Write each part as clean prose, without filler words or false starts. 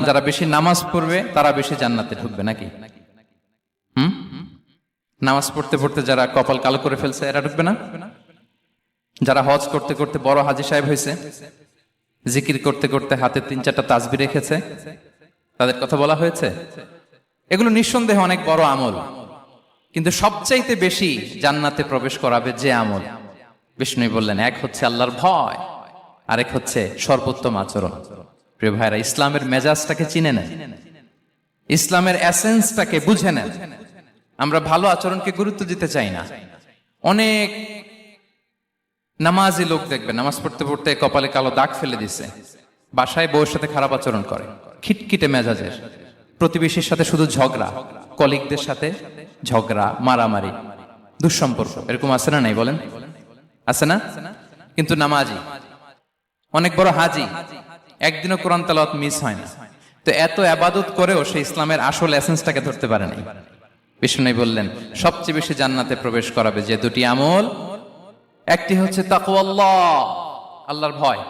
যারা বেশি নামাজ পড়বে তারা বেশি জান্নাতে ঢুকবে নাকি? নামাজ পড়তে পড়তে যারা কপাল কালো করে ফেলছে এরা ঢুকবে না? যারা হজ করতে করতে বড় হাজী সাহেব হয়েছে, জিকির করতে করতে হাতে 3-4টা তাসবিহ রেখেছে, তাদের কথা বলা হয়েছে। এগুলো নিঃসন্দেহে অনেক বড় আমল, কিন্তু সবচাইতে বেশি জান্নাতে প্রবেশ করাবে যে আমল, বিষ্ণু বললেন, এক হচ্ছে আল্লাহর ভয়, আরেক হচ্ছে সর্বোত্তম আচরণ। প্রিয় ভাইরা, ইসলামের মেজাজটাকে চিনে নেন, ইসলামের এসেন্সটাকে বুঝে নেন। আমরা ভালো আচরণকে গুরুত্ব দিতে চাই না। অনেক নামাজি লোক দেখবে নামাজ পড়তে পড়তে কপালে কালো দাগ ফেলে দিছে, বাসায় বউয়ের সাথে খারাপ আচরণ করে, খিটখিটে মেজাজের, প্রতিবেশীর সাথে শুধু ঝগড়া, কলিগদের সাথে ঝগড়া, মারামারি, দুঃসম্পর্ক, এরকম আছে না নাই বলেন? আছে না? কিন্তু নামাজি, অনেক বড় হাজি, একদিনও কোরআন তেলাওয়াত মিস হয় না, তো এত ইবাদত করেও সে ইসলামের আসল এসেন্সটাকে ধরতে পারে নাই। বিষ্ণু বললেন, সবচেয়ে বেশি জান্নাতে প্রবেশ করাবে যে দুটি আমল, একটি হচ্ছে তাকওয়াল্লাহ, আল্লাহর ভয়,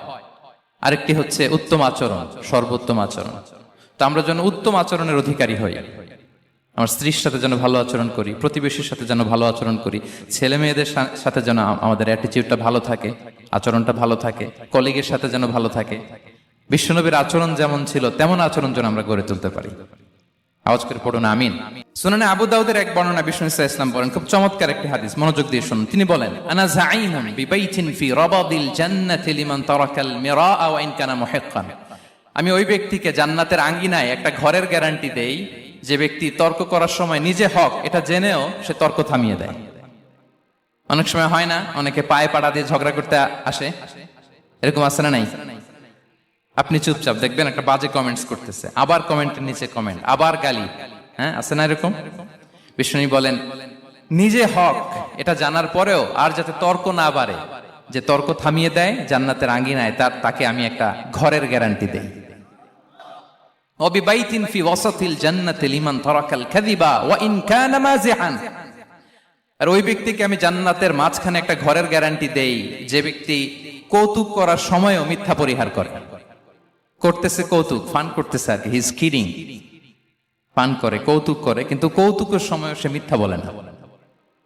আরেকটি হচ্ছে উত্তম আচরণ, সর্বোত্তম আচরণ। তো আমরা যেন উত্তম আচরণের অধিকারী হই, আমার স্ত্রীর সাথে যেন ভালো আচরণ করি, প্রতিবেশীর সাথে যেন ভালো আচরণ করি, ছেলে মেয়েদের সাথে যেন আমাদের অ্যাটিটিউডটা ভালো থাকে, আচরণটা ভালো থাকে, কলিগের সাথে যেন ভালো থাকে। বিশ্বনবীর আচরণ যেমন ছিল তেমন আচরণ যেন আমরা গড়ে তুলতে পারি। আওয়াজ করে পড়ুন আমিন। সুনানে আবু দাউদের এক বর্ণনা, বিষ্ণু ইসলাম বলেন, খুব চমৎকার একটি হাদিস, মনোযোগ দিয়ে শুনুন। তিনি বলেন, আনা যাঈনুন বিবাইতিন ফি রাবাদিল জান্নাতি লিমান তারাকাল মিরাআ ওয়া ইন কানা মুহিক্কান। আমি ওই ব্যক্তিকে জান্নাতের আঙ্গিনায় একটা ঘরের গ্যারান্টি দেই যে ব্যক্তি তর্ক করার সময় নিজে হক এটা জেনেও সে তর্ক থামিয়ে দেয়। অনেক সময় হয় না, অনেকে পায়ে পাড়া দিয়ে ঝগড়া করতে আসে, এরকম আছে না নাই? আপনি চুপচাপ দেখবেন একটা বাজে কমেন্টস করতেছে, আবার কমেন্টের নিচে কমেন্ট, আবার গালি, হ্যাঁ আছে না এরকম? বিষ্ণু বলেন, নিজে হক এটা জানার পরেও আর যাতে তর্ক না বাড়ে, যে তর্ক থামিয়ে দেয় জান্নাতের আঙ্গিনায়, তাকে আমি একটা ঘরের গ্যারান্টি দেই। ওয়াবিবাইতিন ফি ওয়াসাতিল জান্নাতি লিমান তারাকাল কাযিবা ওয়া ইন কানা মাযিহান। আর ওই ব্যক্তিকে আমি জান্নাতের মাঝখানে একটা ঘরের গ্যারান্টি দেই যে ব্যক্তি কৌতুক করার সময়ও মিথ্যা পরিহার করে। করতেছে কৌতুক, ফান করতেছে আর কি, হি ইজ কিডিং, ফান করে, কৌতুক করে, কিন্তু কৌতুকের সময়ও সে মিথ্যা বলে না।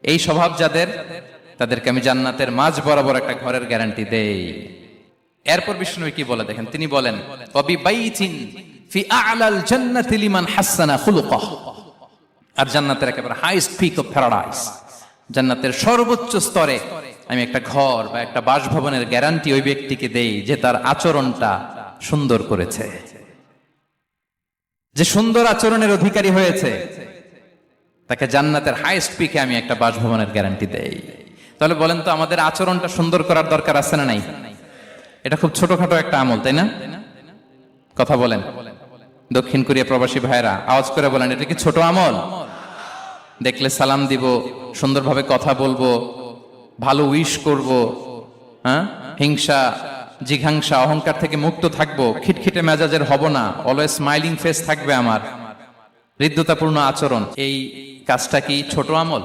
এই স্বভাব যাদের, তাদেরকে আমি জান্নাতের মাঝ বরাবর একটা ঘরের গ্যারান্টি দেই। এরপর বিষ্ণু কি বলে দেখেন, তিনি বলেন, ওয়াবিবাইতিন ফি আ'লাল জান্নাতি লিমান হাসানা খুলুকাহ। আর জান্নাতের একেবারে হাইস্ট পিক অফ প্যারাডাইস, জান্নাতের সর্বোচ্চ স্তরে আমি একটা ঘর বা একটা বাসভবনের গ্যারান্টি ওই ব্যক্তিকে দেই যে তার আচরণটা সুন্দর করেছে, যে সুন্দর আচরণের অধিকারী হয়েছে, তাকে জান্নাতের হাইস্ট পিকে আমি একটা বাসভবনের গ্যারান্টি দেই। তাহলে বলেন তো, আমাদের আচরণটা সুন্দর করার দরকার আছে না নাই? এটা খুব ছোটখাটো একটা আমল, তাই না? কথা বলেন, দক্ষিণ কোরিয়া প্রবাসী ভাইরা আওয়াজ করে বলেন, এটা কি ছোট আমল? দেখলে সালাম দিব, সুন্দরভাবে কথা বলবো, ভালো উইশ করব, হ্যাঁ, হিংসা জিঘাংসা অহংকার থেকে মুক্ত থাকবো, খিটখিটে মেজাজের হব না, অলওয়েজ স্মাইলিং ফেস থাকবে আমার, হৃদ্যতাপূর্ণ আচরণ। এই কাজটা কি ছোট আমল?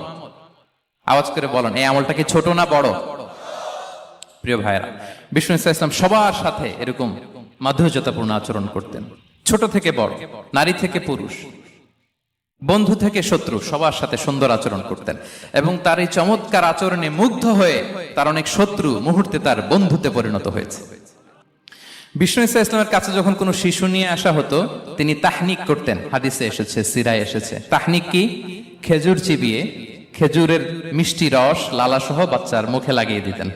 আওয়াজ করে বলেন, এই আমলটা কি ছোট না বড়? প্রিয় ভাইরা, বিষ্ণু ইসলাম সবার সাথে এরকম মাধুর্যতাপূর্ণ আচরণ করতেন, ছোট থেকে বড়, নারী থেকে পুরুষ, বন্ধু থেকে শত্রু, সবার সাথে সুন্দর আচরণ করতেন। এবং তার এই চমৎকার আচরণে মুগ্ধ হয়ে তার অনেক শত্রু মুহূর্তে তার বন্ধুতে পরিণত হয়েছে। বিষ্ণু ইসলামের কাছে যখন কোনো শিশু নিয়ে আসা হতো, তিনি তাহনিক করতেন, হাদিসে এসেছে, সিরায় এসেছে। তাহনিক কি? খেজুর চিবিয়ে খেজুরের মিষ্টি রস লালা সহ বাচ্চার মুখে লাগিয়ে দিতেন।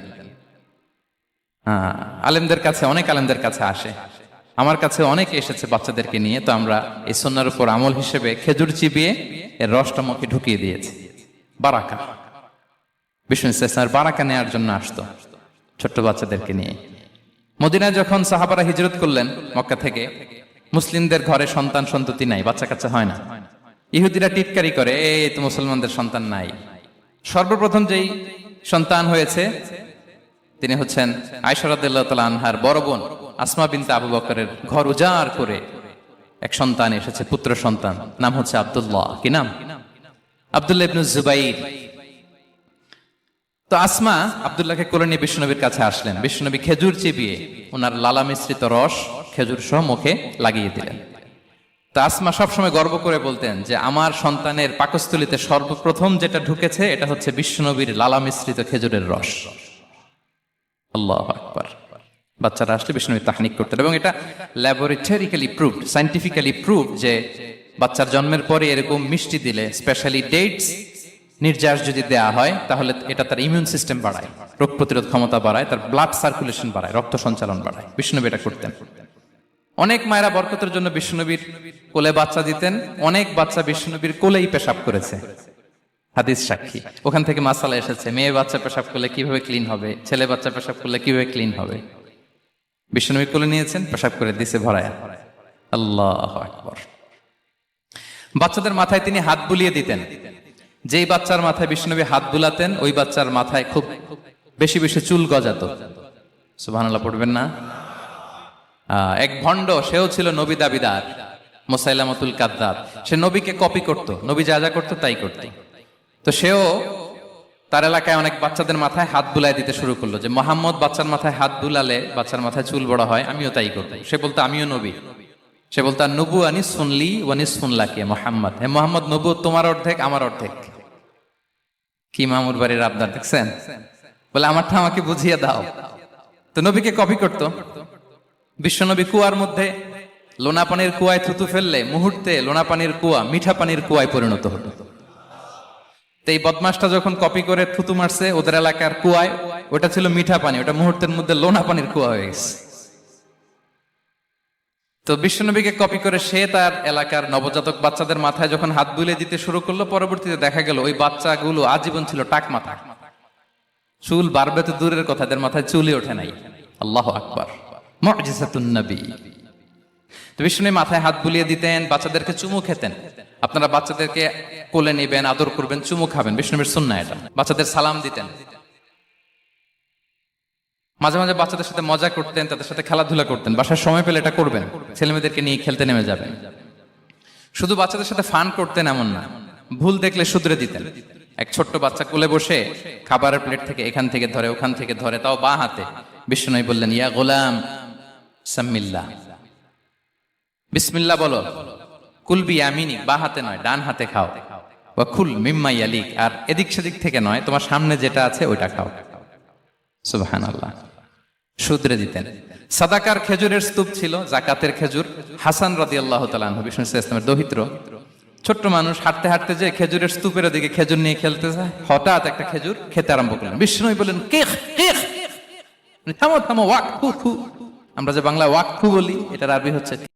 আলেমদের কাছে, অনেক আলেমদের কাছে আসে, আমার কাছে অনেকে এসেছে বাচ্চাদেরকে নিয়ে, তো আমরা এই সুন্নাহর উপর আমল হিসেবে খেজুর চিবিয়ে এর রসটা মুখে ঢুকিয়ে দিয়েছি। বারাকা, বিষ্ণু ইসলামের বারাকা নেওয়ার জন্য আসতো ছোট্ট বাচ্চাদেরকে নিয়ে। মদিনায় যখন সাহাবারা হিজরত করলেন মক্কা থেকে, মুসলিমদের ঘরে সন্তান সন্ততি নাই, বাচ্চা কাচ্চা হয় না। ইহুদিরা টিটকারি করে, এই তো মুসলমানদের সন্তান নাই। সর্বপ্রথম যেই সন্তান হয়েছে তিনি হচ্ছেন আয়েশা রাদিয়াল্লাহু তাআলা আনহার বড় বোন আসমা বিনতে আবু বকরের ঘর উজাড় করে এক সন্তান এসেছে, পুত্র সন্তান, নাম হচ্ছে আব্দুল্লাহ। কি নাম? আব্দুল্লাহ ইবনে জুবাইর। তো আসমা আব্দুল্লাহকে কোলে নিয়ে বিশ্বনবীর কাছে আসলেন। বিশ্বনবী খেজুর চিবিয়ে ওনার লালা মিশ্রিত রস খেজুর সহ মুখে লাগিয়ে দিলেন। তা আসমা সবসময় গর্ব করে বলতেন যে আমার সন্তানের পাকস্থলিতে সর্বপ্রথম যেটা ঢুকেছে এটা হচ্ছে বিশ্বনবীর লালা মিশ্রিত খেজুরের রস। আল্লাহু আকবার। বাচ্চারা আসলে বিশ্বনবী তাহনিক করতেন এবং এটা ল্যাবরেটরিক্যালি প্রুভড, সায়েন্টিফিক্যালি প্রুভড যে বাচ্চার জন্মের পরে এরকম মিষ্টি দিলে, স্পেশালি ডেটস নির্যাস যদি দেয়া হয়, তাহলে এটা তার ইমিউন সিস্টেম বাড়ায়, রোগ প্রতিরোধ ক্ষমতা বাড়ায়, তার ব্লাড সার্কুলেশন বাড়ায়, রক্ত সঞ্চালন বাড়ায়। বিশ্বনবী এটা করতেন। অনেক মায়েরা বরকতের জন্য বিশ্বনবীর কোলে বাচ্চা দিতেন। অনেক বাচ্চা বিশ্বনবীর কোলেই পেশাব করেছে, হাদিস সাক্ষী। ওখান থেকে মাসালা এসেছে, মেয়ে বাচ্চা পেশাব করলে কিভাবে ক্লিন হবে, ছেলে বাচ্চা পেশাব করলে কিভাবে ক্লিন হবে। বিশ্বনবী কোলে নিয়েছেন, পেশাব করে দিছে ভরায়া। আল্লাহু আকবার। বাচ্চাদের মাথায় তিনি হাত বুলিয়ে দিতেন। যেই বাচ্চার মাথায় বিশ্বনবী হাত বুলাতেন, ওই বাচ্চার মাথায় খুব বেশি বেশি চুল গজাতো। সুবহানাল্লাহ পড়বেন না? এক ভণ্ড, সেও ছিল নবী দাবিদার, মুসাইলামাতুল কাযযাব। সে নবীকে কপি করত, নবী যা যা করতো তাই করত। তো সেও তার এলাকায় অনেক বাচ্চাদের মাথায় হাত বুলাই দিতে শুরু করলো, যে মোহাম্মদ বাচ্চার মাথায় হাত বুলালে বাচ্চার মাথায় চুল বড় হয়, আমিও তাই করবো। সে বলতো আমিও নবী। সে বলতো নবু আনিস শুনলি ওয়ানিস শুনলাকে মোহাম্মদ, হে মোহাম্মদ, নবু তোমার অর্ধেক আমার অর্ধেক। কি মামুর বাড়ির আবদার দেখছেন? বলে আমারটা আমাকে বুঝিয়ে দাও। তো নবীকে কপি করত। বিশ্বনবী কুয়ার মধ্যে লোনা পানির কুয়ায় থুতু ফেললে মুহূর্তে লোনা পানির কুয়া মিঠা পানির কুয়ায় পরিণত হতো। তো এই বদমাসটা যখন কপি করে থুতু মারছে ওদের এলাকার কুয়ায়, ওটা ছিল মিঠা পানি, ওটা মুহূর্তের মধ্যে লোনা পানির কুয়া হয়ে গেছে। তো বিশ্বনবীকে কপি করে সে তার এলাকার নবজাতক বাচ্চাদের মাথায় যখন হাত বুলিয়ে দিতে শুরু করলো, পরবর্তীতে দেখা গেল ওই বাচ্চাগুলো আজীবন ছিল টাক মাথা। চুল বাড়বে তো দূরের কথা, এদের মাথায় চুলই ওঠে নাই। আল্লাহু আকবার। মুজিজাতুন নবী। তো বিশ্বনবী মাথায় হাত বুলিয়ে দিতেন, বাচ্চাদেরকে চুমু খেতেন। আপনারা বাচ্চাদেরকে কোলে নেবেন, আদর করবেন, চুমু খাবেন, বিশ্বনবীর সুন্নাহ এটা। বাচ্চাদের সালাম দিতেন। মাঝে মাঝে বাচ্চাদের সাথে মজা করতেন, তাদের সাথে খেলাধুলা করতেন। বাসার সময় পেলে এটা করবেন, ছেলেমেয়েদেরকে নিয়ে খেলতে নেমে যাবেন। শুধু বাচ্চাদের সাথে ফান করতেন এমন না, ভুল দেখলে শুধরে দিতেন। এক ছোট্ট বাচ্চা কোলে বসে খাবারের প্লেট থেকে এখান থেকে ধরে ওখান থেকে ধরে, তাও বাঁ হাতে। বিশ্বনবী বললেন, ইয়া গোলাম সাম্মিল্লাহ, বিসমিল্লাহ বলো। কুলবি ইয়ামিনি, বাঁ হাতে নয় ডান হাতে খাও। ওয়া কুল মিম্মা ইয়ালিক, আর এদিক সেদিক থেকে নয়, তোমার সামনে যেটা আছে ওইটা খাও। সুবহানাল্লাহ। শুধরে দিতেন। সাদাকার খেজুরের স্তূপ ছিল, জাকাতের খেজুর। হাসান রাদিয়াল্লাহু তাআলা আনহু, বিষ্ণু ইসলামের দৌহিত্র, ছোট্ট মানুষ, হাঁটতে হাঁটতে যে খেজুরের স্তূপের দিকে খেজুর নিয়ে খেলতে যায়, হঠাৎ একটা খেজুর খেতে আরম্ভ করলেন। বিষ্ণু বলেন, কেখ কেখ, থামো থামো, ওয়াকফু। আমরা যে বাংলা ওয়াকফু বলি, এটার আরবি হচ্ছে